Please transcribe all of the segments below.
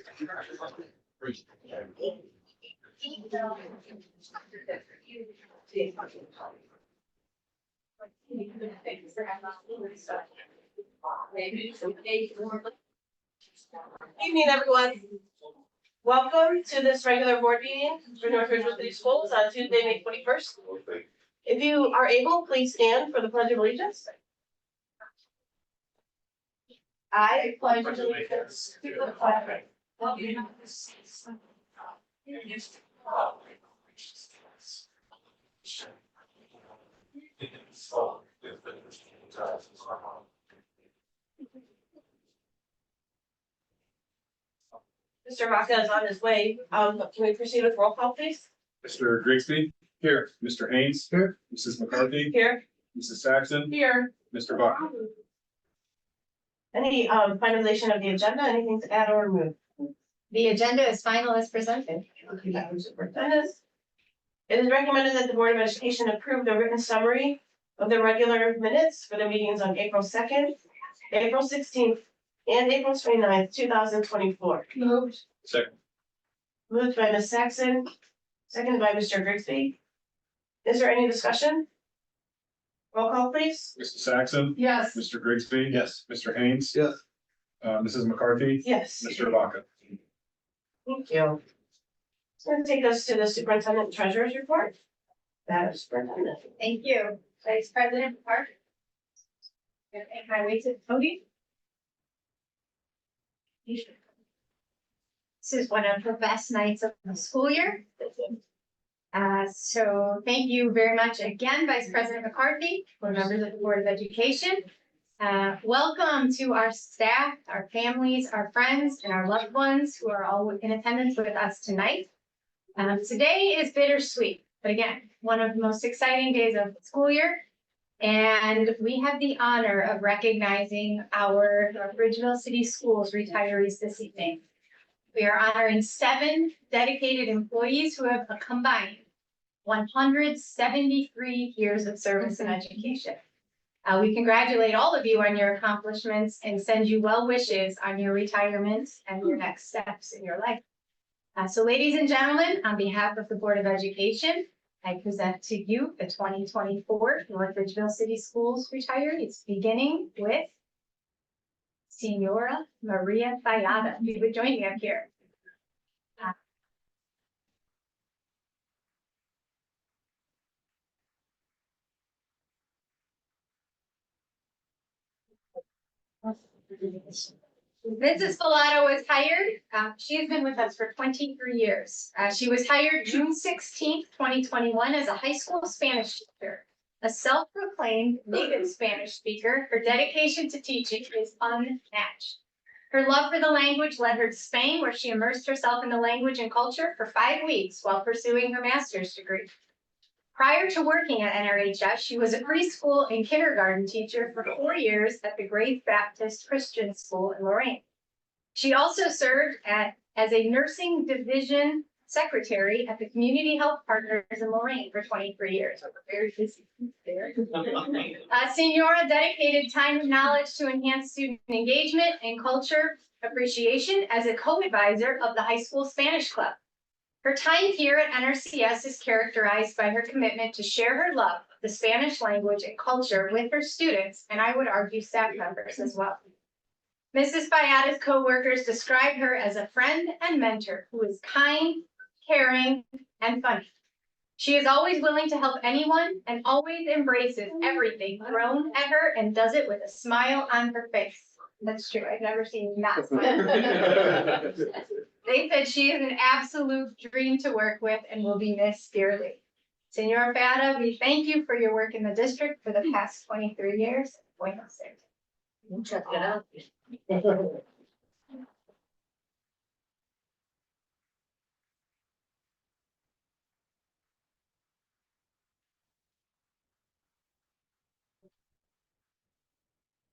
Evening, everyone. Welcome to this regular board meeting for North Ridgeville City Schools on Tuesday, May 21st. If you are able, please stand for the Pledge of Allegiance. I pledge allegiance to the flag of the United States of Mr. Vaca is on his way. Can we proceed with roll call, please? Mr. Grigsby? Here. Mr. Haynes? Here. Mrs. McCarthy? Here. Mrs. Saxon? Here. Mr. Buck? Any finalization of the agenda? Anything to add or remove? The agenda is final as presented. Superintendent. It is recommended that the Board of Education approve the written summary of the regular minutes for the meetings on April 2nd, April 16th, and April 29th, 2024. Moved. Second. Moved by Ms. Saxon, seconded by Mr. Grigsby. Is there any discussion? Roll call, please. Mrs. Saxon? Yes. Mr. Grigsby? Yes. Mr. Haynes? Yes. Mrs. McCarthy? Yes. Mr. Vaca? Thank you. It's going to take us to the Superintendent and Treasurer's report. That is Superintendent. Thank you, Vice President Park. Gonna make my way to the podium. This is one of the best nights of the school year. So thank you very much again, Vice President McCarthy, for members of the Board of Education. Welcome to our staff, our families, our friends, and our loved ones who are all in attendance with us tonight. Today is bittersweet, but again, one of the most exciting days of the school year. And we have the honor of recognizing our North Ridgeville City Schools retirees this evening. We are honoring 7 dedicated employees who have a combined 173 years of service and education. We congratulate all of you on your accomplishments and send you well wishes on your retirements and your next steps in your life. So ladies and gentlemen, on behalf of the Board of Education, I present to you the 2024 North Ridgeville City Schools retirees, beginning with Senora Maria Fayada. If you would join me up here. Mrs. Filato was hired. She has been with us for 23 years. She was hired June 16th, 2021 as a high school Spanish teacher. A self-proclaimed native Spanish speaker, her dedication to teaching is unmatched. Her love for the language led her to Spain, where she immersed herself in the language and culture for 5 weeks while pursuing her master's degree. Prior to working at NRHS, she was a preschool and kindergarten teacher for 4 years at the Grace Baptist Christian School in Lorain. She also served as a nursing division secretary at the Community Health Partners in Lorain for 23 years. Very busy there. Senora dedicated time and knowledge to enhance student engagement and culture appreciation as a co-advisor of the High School Spanish Club. Her time here at NRCS is characterized by her commitment to share her love of the Spanish language and culture with her students, and I would argue staff members as well. Mrs. Fayada's co-workers describe her as a friend and mentor who is kind, caring, and funny. She is always willing to help anyone and always embraces everything thrown at her and does it with a smile on her face. That's true. I've never seen not smile. They said she is an absolute dream to work with and will be missed dearly. Senora Fayada, we thank you for your work in the district for the past 23 years. Buenos Aires. Muchas gracias.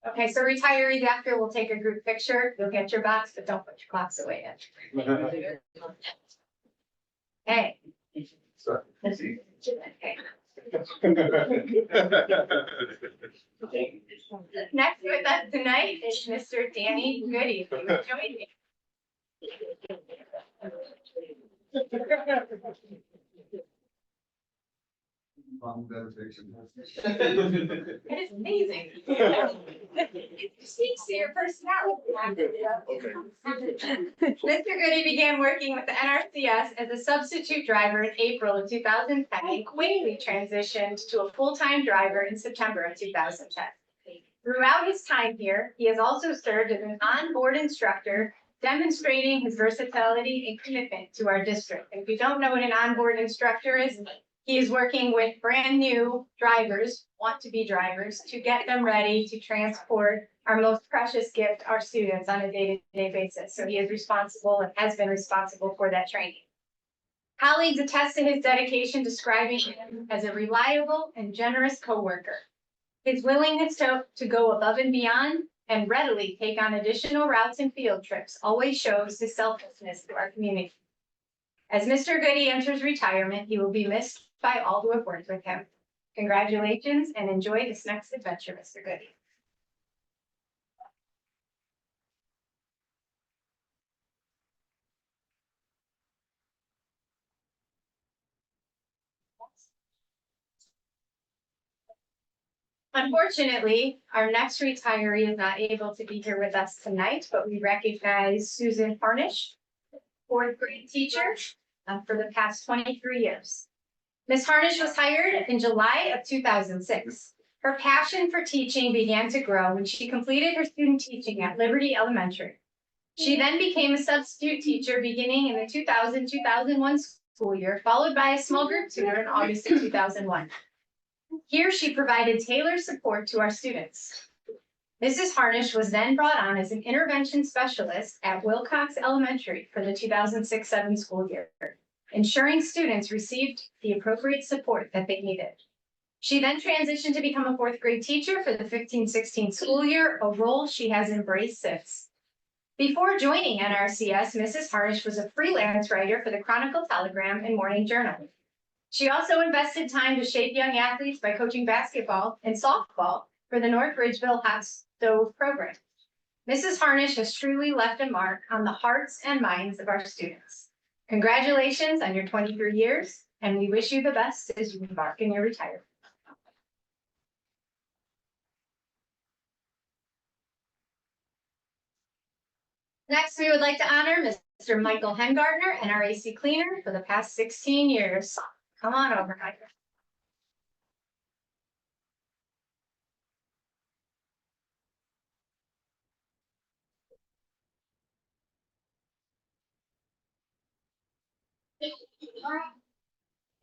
Okay, so retirees after, we'll take a group picture. You'll get your box, but don't put your clocks away yet. Okay. Sorry. Okay. Next with us tonight is Mr. Danny Goody. He would join me. It is amazing. It speaks to your personality. Mr. Goody began working with the NRCS as a substitute driver in April of 2010 and quickly transitioned to a full-time driver in September of 2010. Throughout his time here, he has also served as an onboard instructor, demonstrating his versatility and commitment to our district. If you don't know what an onboard instructor is, he is working with brand new drivers, want-to-be drivers, to get them ready to transport our most precious gift, our students, on a day-to-day basis. So he is responsible and has been responsible for that training. Colleagues attest to his dedication, describing him as a reliable and generous coworker. His willingness to go above and beyond and readily take on additional routes and field trips always shows his selflessness to our community. As Mr. Goody enters retirement, he will be missed by all who have worked with him. Congratulations and enjoy this next adventure, Mr. Goody. Unfortunately, our next retiree is not able to be here with us tonight, but we recognize Susan Harnish, fourth grade teacher for the past 23 years. Ms. Harnish was hired in July of 2006. Her passion for teaching began to grow when she completed her student teaching at Liberty Elementary. She then became a substitute teacher beginning in the 2000-2001 school year, followed by a small group tutor in August of 2001. Here, she provided tailored support to our students. Mrs. Harnish was then brought on as an intervention specialist at Wilcox Elementary for the 2006-07 school year, ensuring students received the appropriate support that they needed. She then transitioned to become a fourth grade teacher for the 15-16 school year, a role she has embraced since. Before joining NRCS, Mrs. Harnish was a freelance writer for the Chronicle-Telegram and Morning Journal. She also invested time to shape young athletes by coaching basketball and softball for the North Ridgeville Hot Stove program. Mrs. Harnish has truly left a mark on the hearts and minds of our students. Congratulations on your 23 years, and we wish you the best as you embark in your retirement. Next, we would like to honor Mr. Michael Hengartner, NRAC cleaner for the past 16 years. Come on over, Michael.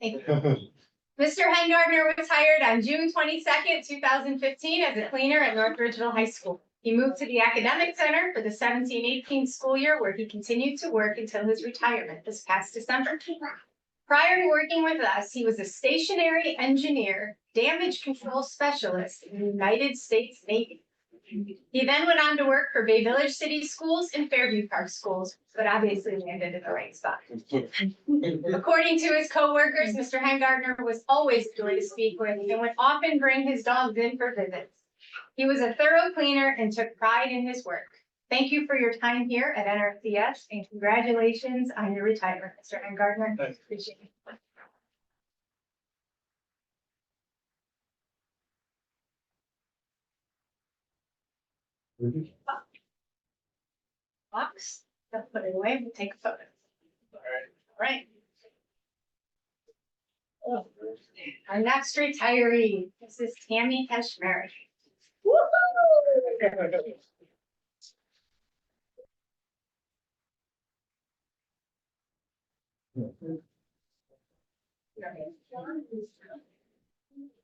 Thank you. Mr. Hengartner was hired on June 22nd, 2015 as a cleaner at North Ridgeville High School. He moved to the Academic Center for the 17-18 school year, where he continued to work until his retirement this past December. Prior to working with us, he was a stationary engineer, damage control specialist in the United States Navy. He then went on to work for Bay Village City Schools and Fairview Park Schools, but obviously landed in the right spot. According to his coworkers, Mr. Hengartner was always a joy to speak with and would often bring his dogs in for visits. He was a thorough cleaner and took pride in his work. Thank you for your time here at NRCS, and congratulations on your retirement, Mr. Hengartner. Appreciate it. Box, don't put it away, we'll take a photo. All right. Oh, our next retiree, this is Tammy Keshmerick.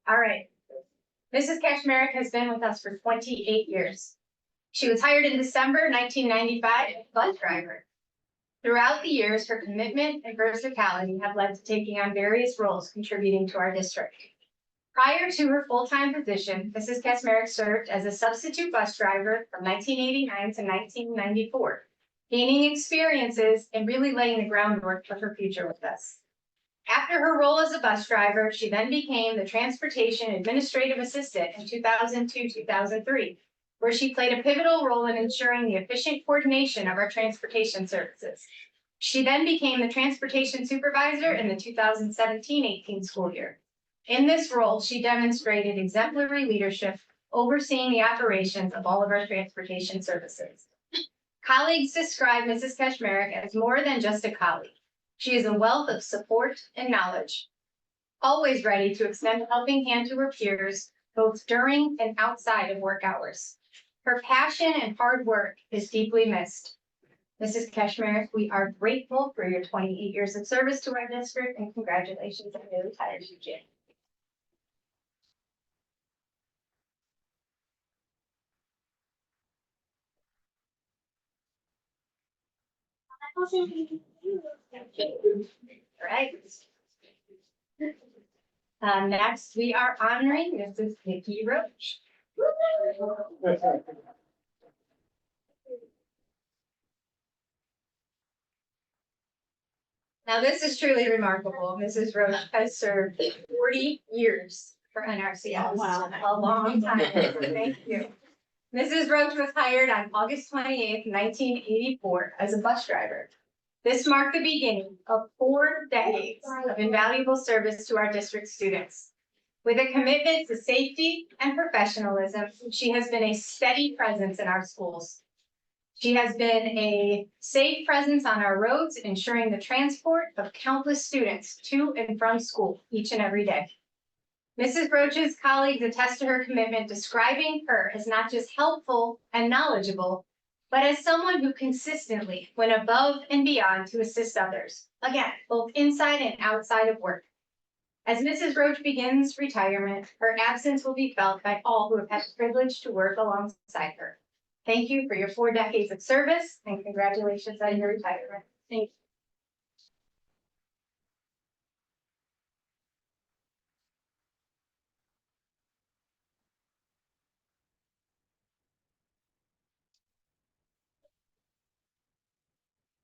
All right. Mrs. Keshmerick has been with us for 28 years. She was hired in December 1995 as a bus driver. Throughout the years, her commitment and versatility have led to taking on various roles contributing to our district. Prior to her full-time position, Mrs. Keshmerick served as a substitute bus driver from 1989 to 1994, gaining experiences and really laying the groundwork for her future with us. After her role as a bus driver, she then became the Transportation Administrative Assistant in 2002-2003, where she played a pivotal role in ensuring the efficient coordination of our transportation services. She then became the transportation supervisor in the 2017-18 school year. In this role, she demonstrated exemplary leadership, overseeing the operations of all of our transportation services. Colleagues describe Mrs. Kashmarek as more than just a colleague. She is a wealth of support and knowledge, always ready to extend a helping hand to her peers, both during and outside of work hours. Her passion and hard work is deeply missed. Mrs. Kashmarek, we are grateful for your 28 years of service to our district, and congratulations on your retirement, Jim. All right. Next, we are honoring Mrs. Nikki Roach. Now, this is truly remarkable. Mrs. Roach has served 40 years for NRCS. Oh, wow. A long time. Thank you. Mrs. Roach was hired on August 28th, 1984 as a bus driver. This marked the beginning of 4 decades of invaluable service to our district students. With a commitment to safety and professionalism, she has been a steady presence in our schools. She has been a safe presence on our roads, ensuring the transport of countless students to and from school each and every day. Mrs. Roach's colleagues attest to her commitment, describing her as not just helpful and knowledgeable, but as someone who consistently went above and beyond to assist others, again, both inside and outside of work. As Mrs. Roach begins retirement, her absence will be felt by all who have had the privilege to work alongside her. Thank you for your 4 decades of service, and congratulations on your retirement. Thank you.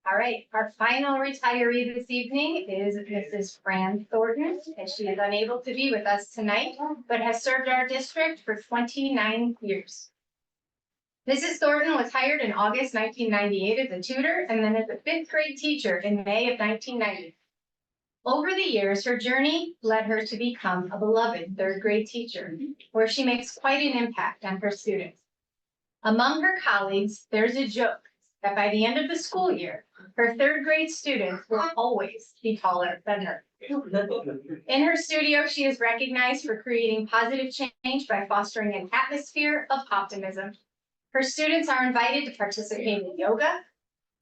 All right, our final retiree this evening is Mrs. Fran Thornton, and she is unable to be with us tonight, but has served our district for 29 years. Mrs. Thornton was hired in August 1998 as a tutor and then as a 5th grade teacher in May of 1990. Over the years, her journey led her to become a beloved 3rd grade teacher, where she makes quite an impact on her students. Among her colleagues, there's a joke that by the end of the school year, her 3rd grade students will always be taller than her. In her studio, she is recognized for creating positive change by fostering an atmosphere of optimism. Her students are invited to participate in yoga,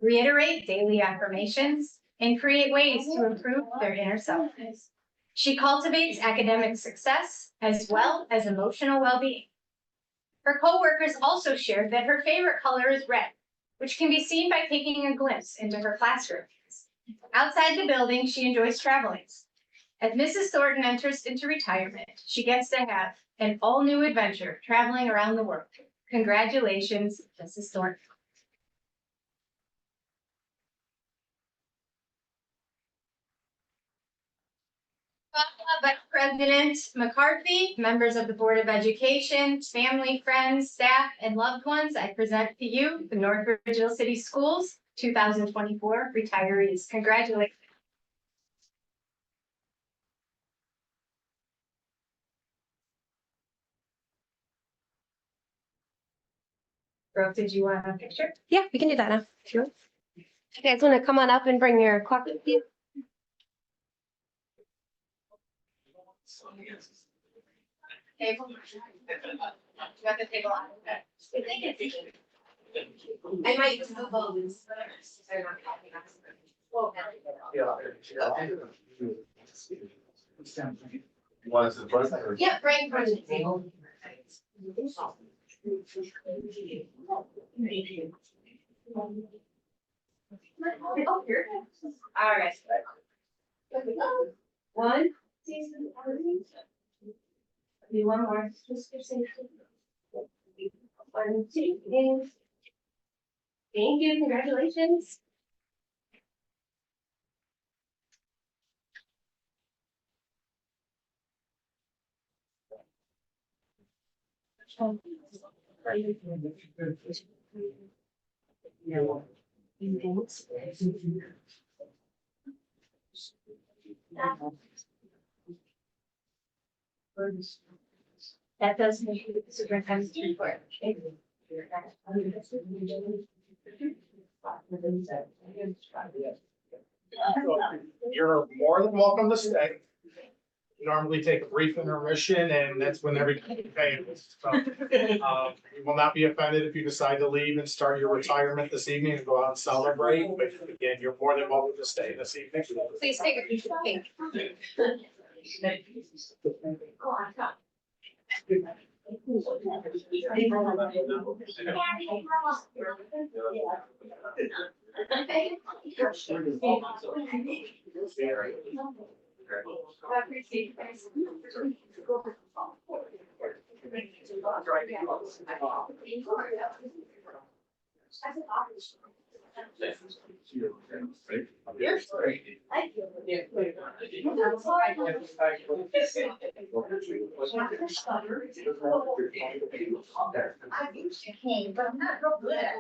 reiterate daily affirmations, and create ways to improve their inner self. She cultivates academic success as well as emotional well-being. Her coworkers also shared that her favorite color is red, which can be seen by taking a glimpse into her classroom. Outside the building, she enjoys traveling. As Mrs. Thornton enters into retirement, she gets to have an all-new adventure traveling around the world. Congratulations, Mrs. Thornton. Vice President McCarthy, members of the Board of Education, family, friends, staff, and loved ones, I present to you the North Ridgeville City Schools 2024 retirees. Congratulations. Brooke, did you want a picture? Yeah, we can do that now. If you want. You guys want to come on up and bring your clock with you? Table. You got the table on. I might just move all these. You want us to front or? Yeah, right in front of the table. Oh, here. All right. One. Do one more. Just for safety. 1, 2, 3. Thank you, congratulations. That does make the superintendent's report. You're more than welcome to stay. We normally take a brief intermission and that's when everybody pays. So, we will not be offended if you decide to leave and start your retirement this evening and go out and celebrate. But again, you're more than welcome to stay this evening. Please take a piece of cake. Hey, but I'm not real good at it.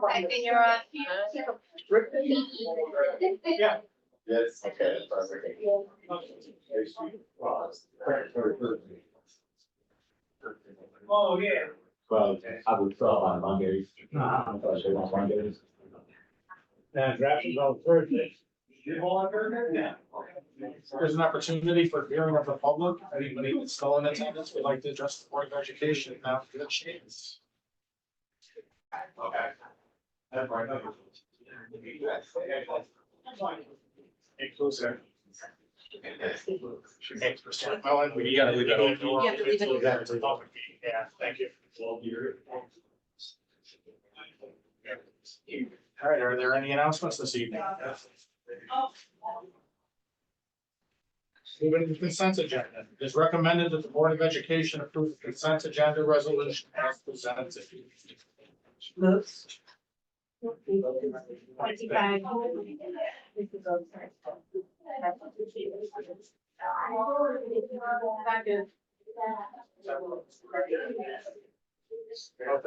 I think you're on. Yeah. Yes. Oh, yeah. Well, I would throw on Mondays. I thought they want Mondays. And drafting on Thursday. Yeah. There's an opportunity for hearing of the public. Anybody that's still in attendance would like to address the Board of Education now. Good chance. Okay. That's right. Inclusive. Thanks, Mr. McMillan. We gotta leave that open. You have to leave it. That is a public meeting. Yeah, thank you. All right, are there any announcements this evening? Moving to the consent agenda. It is recommended that the Board of Education approve the consent agenda resolution as presented. Moves. Motion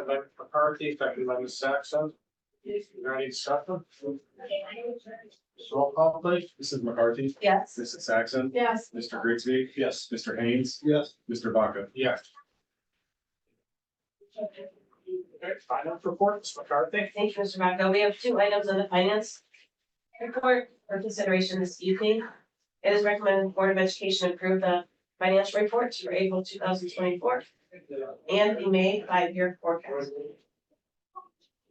by McCarthy, second by Ms. Saxon. Is there any discussion? Roll call, please. Mrs. McCarthy, Yes. Mrs. Saxon, Yes. Mr. Grigsby. Yes. Mr. Haynes, Yes. Mr. Vaca. Yes. Okay, finance report, Ms. McCarthy. Thank you, Mr. Vaca. We have two items on the finance report for consideration this evening. It is recommended the Board of Education approve the financial reports for April 2024 and the May 5-year forecast.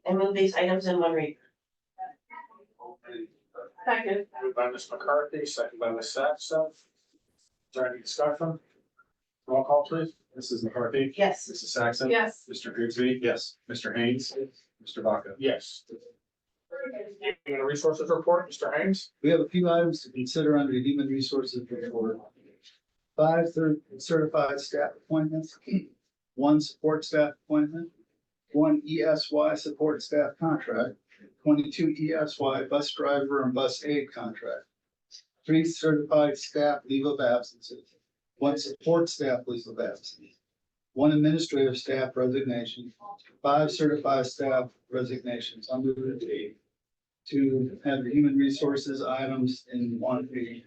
And move these items in one read. Second. Moved by Ms. McCarthy, second by Ms. Saxon. Is there any discussion? Roll call, please. Mrs. McCarthy, Yes. Mrs. Saxon. Yes. Mr. Grigsby. Yes. Mr. Haynes, Mr. Vaca. Yes. Human Resources report, Mr. Haynes. We have a few items to consider under the Human Resources report. 5 certified staff appointments, 1 support staff appointment, 1 ESY support staff contract, 22 ESY bus driver and bus aide contract, 3 certified staff leave of absences, 1 support staff leave of absence, 1 administrative staff resignation, 5 certified staff resignations under the date to have the human resources items in one page.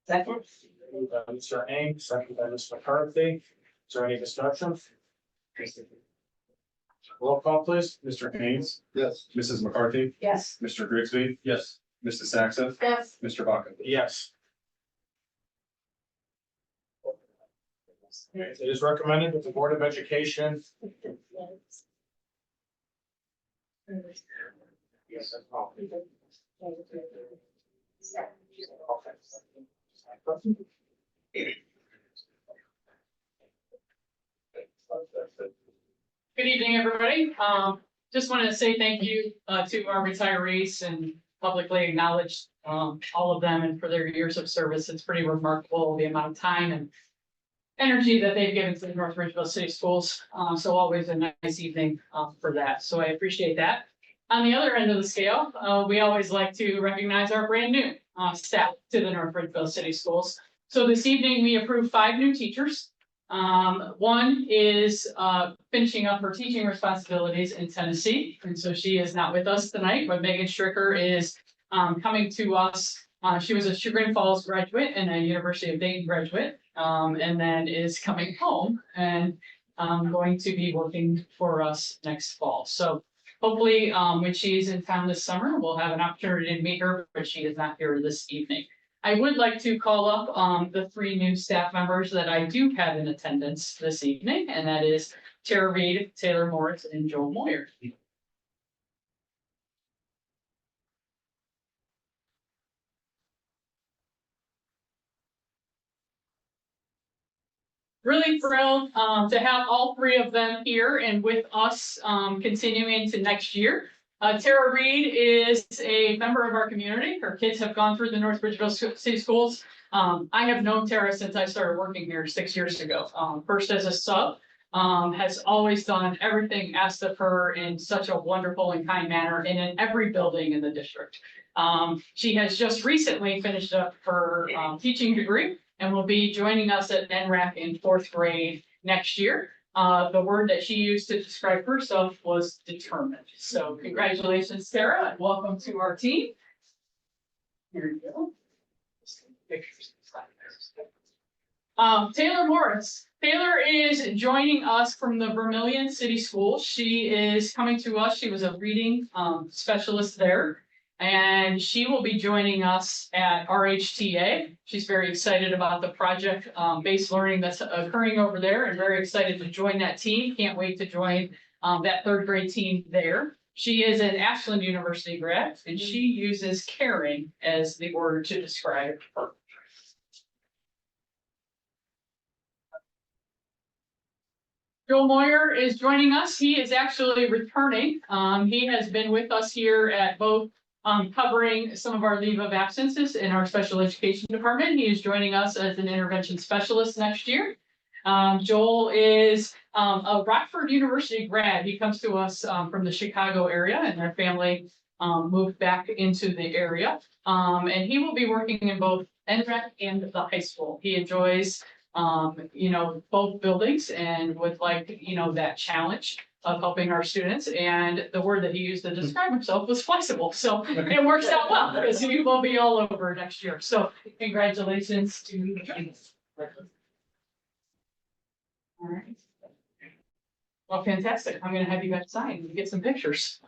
Second. Moved by Mr. Haynes, second by Ms. McCarthy. Is there any discussion? Roll call, please. Mr. Haynes, Yes. Mrs. McCarthy, Yes. Mr. Grigsby. Yes. Mrs. Saxon, Yes. Mr. Vaca. Yes. It is recommended that the Board of Education. Yes. Good evening, everybody. Just wanted to say thank you to our retirees and publicly acknowledge all of them and for their years of service. It's pretty remarkable the amount of time and energy that they've given to the North Ridgeville City Schools. So always a nice evening for that. So I appreciate that. On the other end of the scale, we always like to recognize our brand new staff to the North Ridgeville City Schools. So this evening, we approved 5 new teachers. One is finishing up her teaching responsibilities in Tennessee, and so she is not with us tonight, but Megan Stricker is coming to us. She was a Chagrin Falls graduate and a University of Dayton graduate, and then is coming home and going to be working for us next fall. So hopefully, when she's in town this summer, we'll have an opportunity to meet her, but she is not here this evening. I would like to call up the three new staff members that I do have in attendance this evening, and that is Tara Reed, Taylor Morris, and Joel Moyer. Really thrilled to have all three of them here and with us continuing to next year. Tara Reed is a member of our community. Her kids have gone through the North Bridgeville City Schools. I have known Tara since I started working here 6 years ago. First as a sub, has always done everything asked of her in such a wonderful and kind manner and in every building in the district. She has just recently finished up her teaching degree and will be joining us at NRAC in 4th grade next year. The word that she used to describe herself was determined. So congratulations, Sarah, and welcome to our team. Here you go. Pictures. Taylor Morris. Taylor is joining us from the Vermillion City Schools. She is coming to us. She was a reading specialist there. And she will be joining us at RHTA. She's very excited about the project based learning that's occurring over there and very excited to join that team. Can't wait to join that 3rd grade team there. She is an Ashland University grad and she uses caring as the word to describe her. Joel Moyer is joining us. He is actually returning. He has been with us here at both covering some of our leave of absences in our special education department. He is joining us as an intervention specialist next year. Joel is a Rockford University grad. He comes to us from the Chicago area and their family moved back into the area. And he will be working in both NREC and the high school. He enjoys both buildings and would like, that challenge of helping our students. And the word that he used to describe himself was flexible. So it works out well because we will be all over next year. So congratulations to you. All right. Well, fantastic. I'm going to have you guys sign and get some pictures.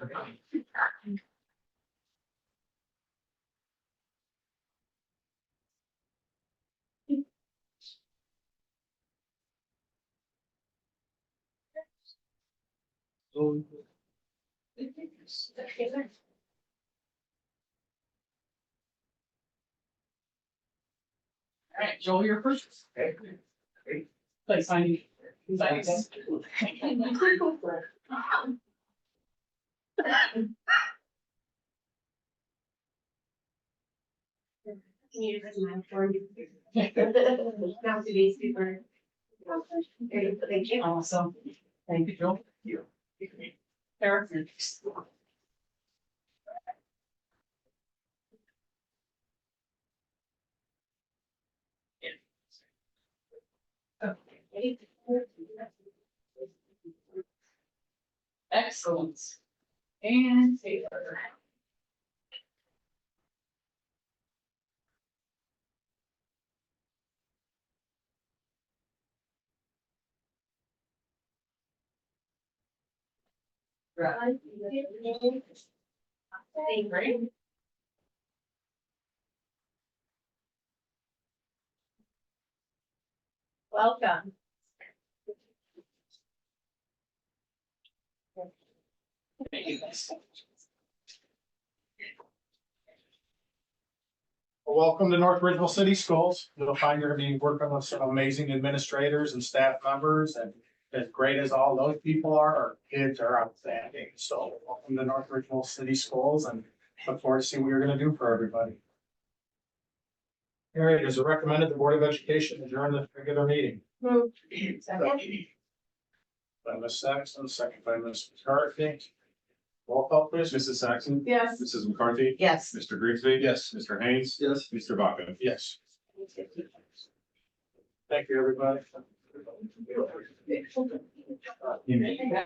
All right, Joel, you're first. Okay. Please sign. Thanks. Awesome. Thank you, Joel. Eric. Excellent. And Taylor. Right. Great. Welcome. Welcome to North Bridgeville City Schools. You'll find you're gonna be working with some amazing administrators and staff members, and as great as all those people are, our kids are outstanding. So welcome to North Bridgeville City Schools and look forward to see what you're gonna do for everybody. All right, as recommended, the Board of Education adjourn the regular meeting. Move. Second. By Ms. Saxon, second by Ms. McCarthy. Roll call, please. Mrs. Saxon. Yes. Mrs. McCarthy. Yes. Mr. Grigsby. Yes. Mr. Haynes. Yes. Mr. Vaca. Yes. Thank you, everybody. You may.